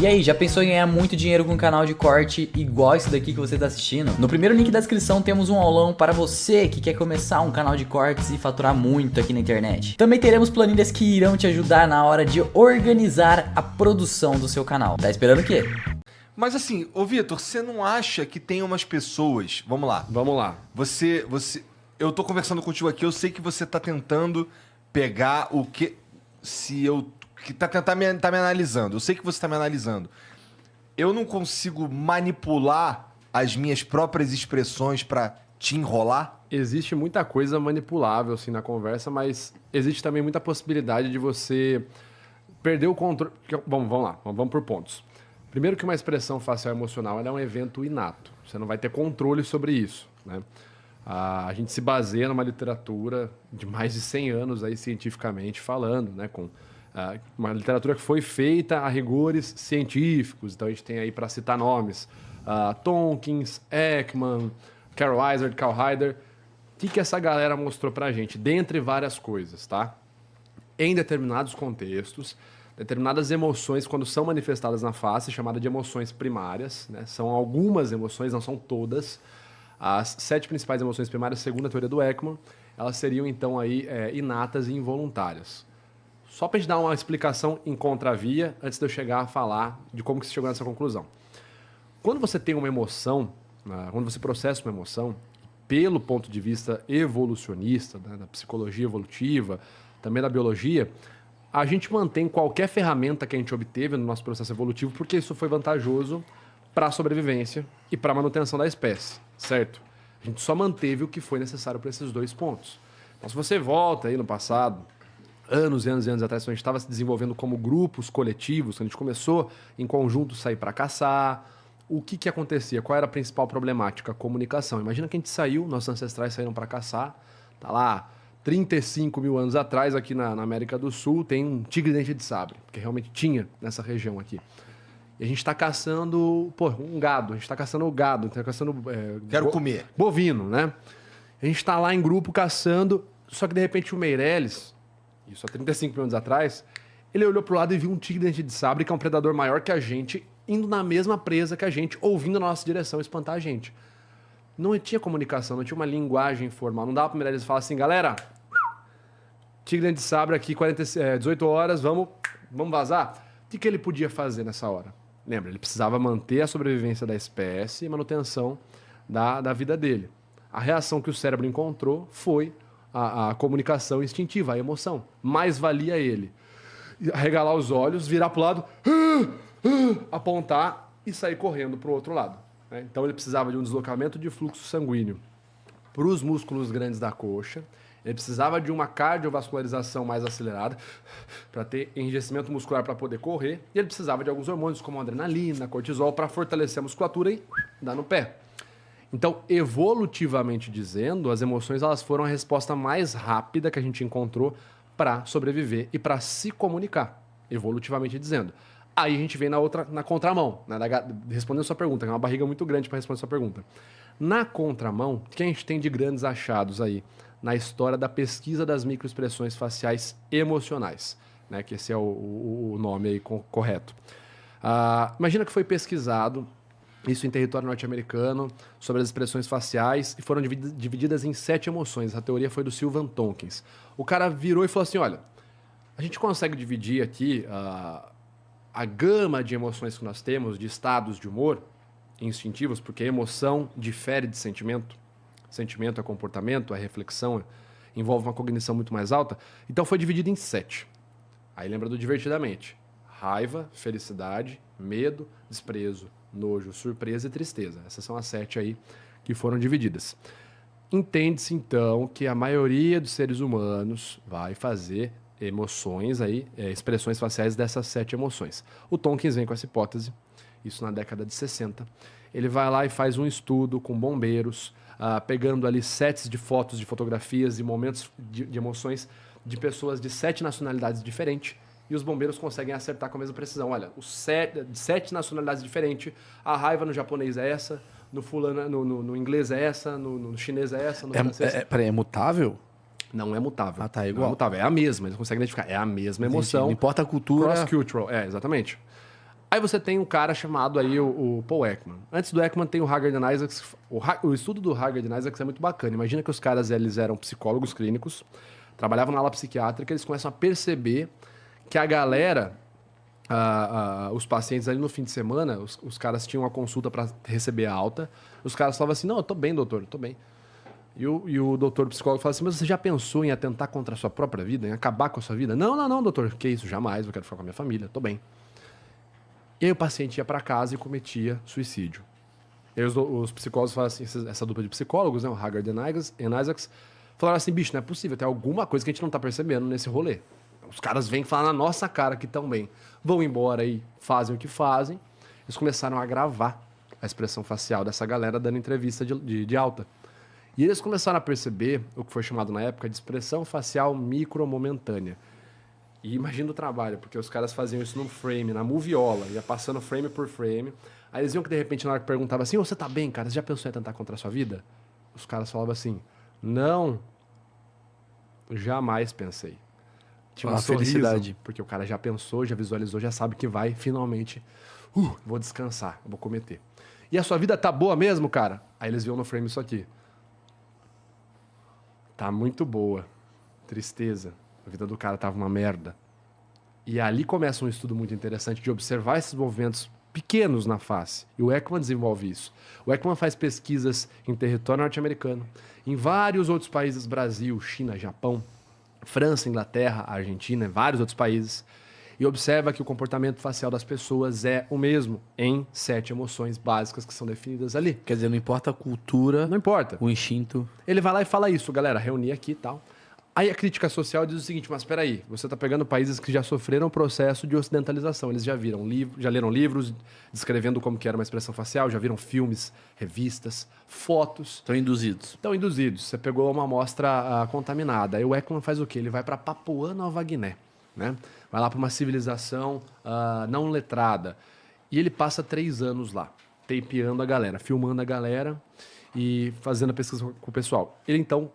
E aí, já pensou em ganhar muito dinheiro com um canal de corte igual esse daqui que você está assistindo? No primeiro link da descrição temos um aulão para você que quer começar um canal de cortes e faturar muito aqui na internet. Também teremos planilhas que irão te ajudar na hora de organizar a produção do seu canal. Tá esperando o quê? Mas assim, ô Vitor, você não acha que tem umas pessoas... Vamos lá. Vamos lá. Eu tô conversando contigo aqui, eu sei que você tá tentando pegar o que... tá me analisando. Eu sei que você tá me analisando. Eu não consigo manipular as minhas próprias expressões pra te enrolar? Existe muita coisa manipulável assim na conversa, mas existe também muita possibilidade de você perder o controle. Vamos lá, vamos por pontos. Primeiro que uma expressão facial emocional ela é um evento inato. Você não vai ter controle sobre isso, né? A gente se baseia numa literatura de mais de 100 anos aí, cientificamente falando, né? Com uma literatura que foi feita a rigores científicos. Então a gente tem aí, para citar nomes, Tompkins, Ekman, Carol Isard, Carl Hyder. O que essa galera mostrou pra gente? Dentre várias coisas, tá? Em determinados contextos, determinadas emoções, quando são manifestadas na face, chamada de emoções primárias, né? São algumas emoções, não são todas. As 7 principais emoções primárias, segundo a teoria do Ekman, elas seriam então aí inatas e involuntárias. Só para a gente dar uma explicação em contravia, antes de eu chegar a falar de como que se chegou nessa conclusão. Quando você tem uma emoção, quando você processa uma emoção, pelo ponto de vista evolucionista, né, da psicologia evolutiva, também da biologia, a gente mantém qualquer ferramenta que a gente obteve no nosso processo evolutivo porque isso foi vantajoso para a sobrevivência e para a manutenção da espécie, certo? A gente só manteve o que foi necessário para esses 2 pontos. Então, se você volta aí no passado, anos e anos e anos atrás, quando a gente estava se desenvolvendo como grupos coletivos, quando a gente começou em conjunto sair para caçar, o que acontecia? Qual era a principal problemática? A comunicação. Imagina que a gente saiu, nossos ancestrais saíram para caçar, tá lá, 35 mil anos atrás, aqui na América do Sul, tem um tigre-dente de sabre, porque realmente tinha nessa região aqui. E a gente está caçando, um gado, a gente está caçando gado, está caçando... Quero comer. Bovino, né? A gente está lá em grupo caçando, só que de repente o Meirelles, isso há 35 mil anos atrás, ele olhou pro lado e viu um tigre-dente de sabre, que é um predador maior que a gente, indo na mesma presa que a gente, ouvindo a nossa direção espantar a gente. Não tinha comunicação, não tinha uma linguagem formal. Não dava pro Meirelles falar assim, galera, tigre-dente de sabre aqui, 18 horas, vamos vazar? O que ele podia fazer nessa hora? Lembra, ele precisava manter a sobrevivência da espécie e manutenção da vida dele. A reação que o cérebro encontrou foi a comunicação instintiva, a emoção. Mais valia ele arregalar os olhos, virar para o lado, apontar e sair correndo para o outro lado, né? Então ele precisava de um deslocamento de fluxo sanguíneo para os músculos grandes da coxa. Ele precisava de uma cardiovascularização mais acelerada para ter enrijecimento muscular para poder correr. E ele precisava de alguns hormônios como adrenalina, cortisol, para fortalecer a musculatura e dar no pé. Então, evolutivamente dizendo, as emoções elas foram a resposta mais rápida que a gente encontrou para sobreviver e para se comunicar, evolutivamente dizendo. Aí a gente vem na contramão, né? Respondendo a sua pergunta, que é uma barriga muito grande para responder a sua pergunta. Na contramão, o que a gente tem de grandes achados aí na história da pesquisa das microexpressões faciais emocionais, né? Que esse é o nome aí correto. Imagina que foi pesquisado isso em território norte-americano, sobre as expressões faciais, e foram divididas em 7 emoções. A teoria foi do Sylvan Tompkins. O cara virou e falou assim, olha, a gente consegue dividir aqui a gama de emoções que nós temos, de estados de humor instintivos, porque a emoção difere de sentimento. Sentimento é comportamento, é reflexão, envolve uma cognição muito mais alta. Então foi dividido em 7. Aí lembra do divertidamente. Raiva, felicidade, medo, desprezo, nojo, surpresa e tristeza. Essas são as 7 aí que foram divididas. Entende-se, então, que a maioria dos seres humanos vai fazer emoções aí, expressões faciais dessas 7 emoções. O Tompkins vem com essa hipótese, isso na década de 60. Ele vai lá e faz um estudo com bombeiros, pegando ali sets de fotos, de fotografias e momentos de emoções de pessoas de 7 nacionalidades diferentes. E os bombeiros conseguem acertar com a mesma precisão. Olha, de 7 nacionalidades diferentes, a raiva no japonês é essa, no inglês é essa, no chinês é essa, no francês... Peraí, é mutável? Não é mutável. Ah, tá, é igual. Não é mutável, é a mesma, eles conseguem identificar. É a mesma emoção. Não importa a cultura... Cross-cultural, exatamente. Aí você tem um cara chamado aí o Paul Ekman. Antes do Ekman tem o Haggard and Isaacs. O estudo do Haggard and Isaacs é muito bacana. Imagina que os caras eles eram psicólogos clínicos, trabalhavam na ala psiquiátrica, eles começam a perceber que a galera, os pacientes ali no fim de semana, os caras tinham uma consulta para receber alta, os caras falavam assim, não, eu tô bem, doutor, eu tô bem. E o doutor psicólogo fala assim, mas você já pensou em atentar contra a sua própria vida, em acabar com a sua vida? Não, doutor, que isso, jamais, eu quero ficar com a minha família, tô bem. E aí o paciente ia para casa e cometia suicídio. E aí os psicólogos falaram assim, essa dupla de psicólogos, né, o Haggard e Isaacs, falaram assim, bicho, não é possível, tem alguma coisa que a gente não tá percebendo nesse rolê. Os caras vêm falar na nossa cara que estão bem. Vão embora e fazem o que fazem. Eles começaram a gravar a expressão facial dessa galera dando entrevista de alta. E eles começaram a perceber o que foi chamado na época de expressão facial micromomentânea. E imagina o trabalho, porque os caras faziam isso num frame, na moviola, ia passando frame por frame. Aí eles viam que de repente na hora que perguntava assim, você tá bem, cara? Você já pensou em tentar contra a sua vida? Os caras falavam assim, não, jamais pensei. Tinha uma felicidade, porque o cara já pensou, já visualizou, já sabe que vai, finalmente, vou descansar, vou cometer. E a sua vida tá boa mesmo, cara? Aí eles viam no frame isso aqui. Tá muito boa. Tristeza. A vida do cara tava uma merda. E ali começa um estudo muito interessante de observar esses movimentos pequenos na face. E o Ekman desenvolve isso. O Ekman faz pesquisas em território norte-americano, em vários outros países, Brasil, China, Japão, França, Inglaterra, Argentina, vários outros países, e observa que o comportamento facial das pessoas é o mesmo em 7 emoções básicas que são definidas ali. Quer dizer, não importa a cultura, Não importa. o instinto. Ele vai lá e fala isso, galera, reunir aqui e tal. Aí a crítica social diz o seguinte, mas espera aí, você está pegando países que já sofreram o processo de ocidentalização. Eles já viram já leram livros descrevendo como que era uma expressão facial, já viram filmes, revistas, fotos. Estão induzidos. Estão induzidos. Você pegou uma amostra contaminada. Aí o Ekman faz o quê? Ele vai para Papua Nova Guiné, né? Vai lá para uma civilização não letrada. E ele passa 3 anos lá, tapeando a galera, filmando a galera e fazendo a pesquisa com o pessoal. Ele então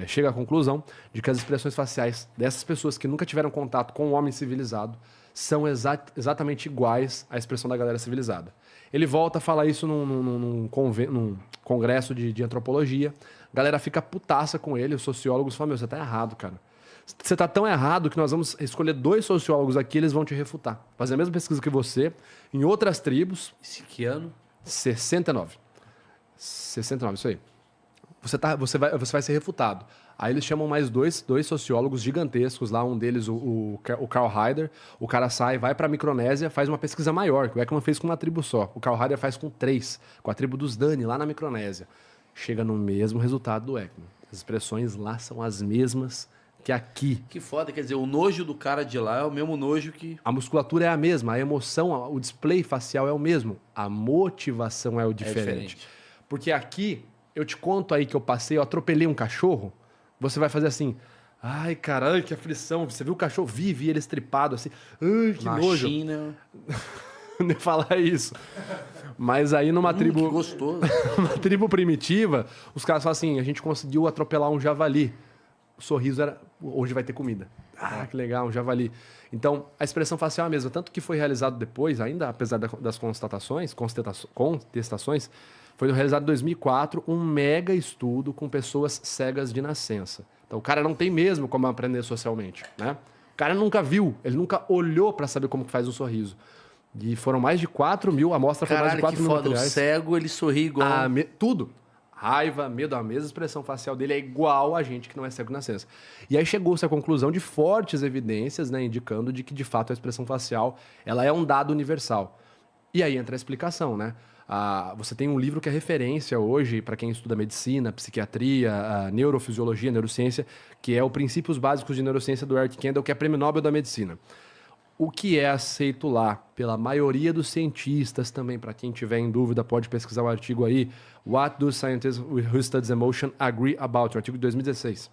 chega à conclusão de que as expressões faciais dessas pessoas que nunca tiveram contato com o homem civilizado são exatamente iguais à expressão da galera civilizada. Ele volta a falar isso num congresso de antropologia. A galera fica putaça com ele, os sociólogos falam, você tá errado, cara. Você tá tão errado que nós vamos escolher 2 sociólogos aqui, eles vão te refutar. Fazer a mesma pesquisa que você, em outras tribos. Que ano? 69, isso aí. Você vai ser refutado. Aí eles chamam mais dois sociólogos gigantescos lá, um deles, o Carl Hyder. O cara vai para a Micronésia, faz uma pesquisa maior, que o Ekman fez com uma tribo só. O Carl Hyder faz com 3, com a tribo dos Dani, lá na Micronésia. Chega no mesmo resultado do Ekman. As expressões lá são as mesmas que aqui. Que foda, quer dizer, o nojo do cara de lá é o mesmo nojo que... A musculatura é a mesma, a emoção, o display facial é o mesmo. A motivação é o diferente. Porque aqui, eu te conto aí que eu atropelei um cachorro, você vai fazer assim, ai, caralho, que aflição, você viu o cachorro, vi ele estripado assim, ai, que Na nojo. China... Nem falar isso. Mas aí numa tribo... Que gostoso. Uma tribo primitiva, os caras falam assim, a gente conseguiu atropelar um javali. O sorriso era, hoje vai ter comida. Ah, que legal, um javali. Então, a expressão facial é a mesma. Tanto que foi realizado depois, ainda apesar das contestações, foi realizado em 2004 um mega estudo com pessoas cegas de nascença. Então, o cara não tem mesmo como aprender socialmente, né? O cara nunca viu, ele nunca olhou para saber como que faz um sorriso. E foram mais de 4 mil, a amostra foi mais de 4 mil foda. materiais. O cego, ele sorri igual... Tudo. Raiva, medo, a mesma expressão facial dele é igual a gente que não é cego de nascença. E aí chegou-se à conclusão de fortes evidências, né, indicando de que, de fato, a expressão facial ela é um dado universal. E aí entra a explicação, né? Você tem um livro que é referência hoje para quem estuda medicina, psiquiatria, neurofisiologia, neurociência, que é o Princípios Básicos de Neurociência do Art Kendall, que é prêmio Nobel da Medicina. O que é aceito lá pela maioria dos cientistas também, para quem tiver em dúvida, pode pesquisar o artigo aí, What do scientists who study emotion agree about? O artigo de 2016.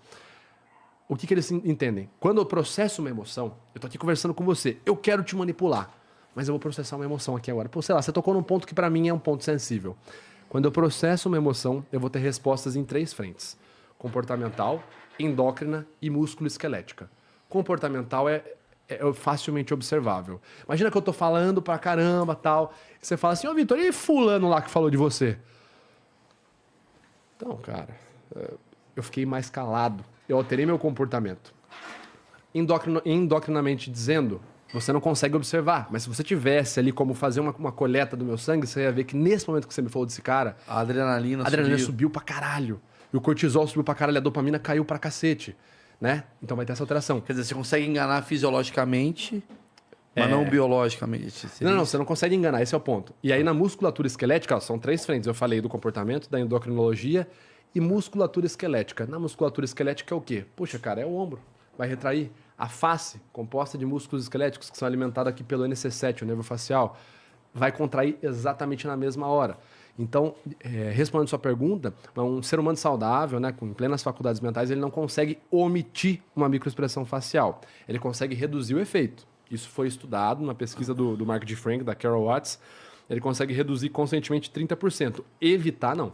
O que eles entendem? Quando eu processo uma emoção, eu tô aqui conversando com você, eu quero te manipular, mas eu vou processar uma emoção aqui agora. Pô, sei lá, você tocou num ponto que para mim é um ponto sensível. Quando eu processo uma emoção, eu vou ter respostas em 3 frentes. Comportamental, endócrina e músculo-esquelética. Comportamental é é facilmente observável. Imagina que eu tô falando pra caramba, tal, e você fala assim, ô Vitor, e fulano lá que falou de você? Então, cara, eu fiquei mais calado, eu alterei meu comportamento. Endocrinamente dizendo, você não consegue observar, mas se você tivesse ali como fazer uma coleta do meu sangue, você ia ver que nesse momento que você me falou desse cara, A adrenalina, a adrenalina subiu. subiu pra caralho, e o cortisol subiu pra caralho, a dopamina caiu pra cacete, né? Então vai ter essa alteração. Quer dizer, você consegue enganar fisiologicamente, mas não biologicamente. Seria Não, isso? você não consegue enganar, esse é o ponto. E aí na musculatura esquelética, ó, são 3 frentes. Eu falei do comportamento, da endocrinologia e musculatura esquelética. Na musculatura esquelética é o quê? Puxa, cara, é o ombro. Vai retrair. A face, composta de músculos esqueléticos que são alimentados aqui pelo NC7, o nervo facial, vai contrair exatamente na mesma hora. Então, respondendo sua pergunta, um ser humano saudável, né, com plenas faculdades mentais, ele não consegue omitir uma microexpressão facial. Ele consegue reduzir o efeito. Isso foi estudado numa pesquisa do Mark G. Frank, da Carol Watts. Ele consegue reduzir constantemente 30%. Evitar, não.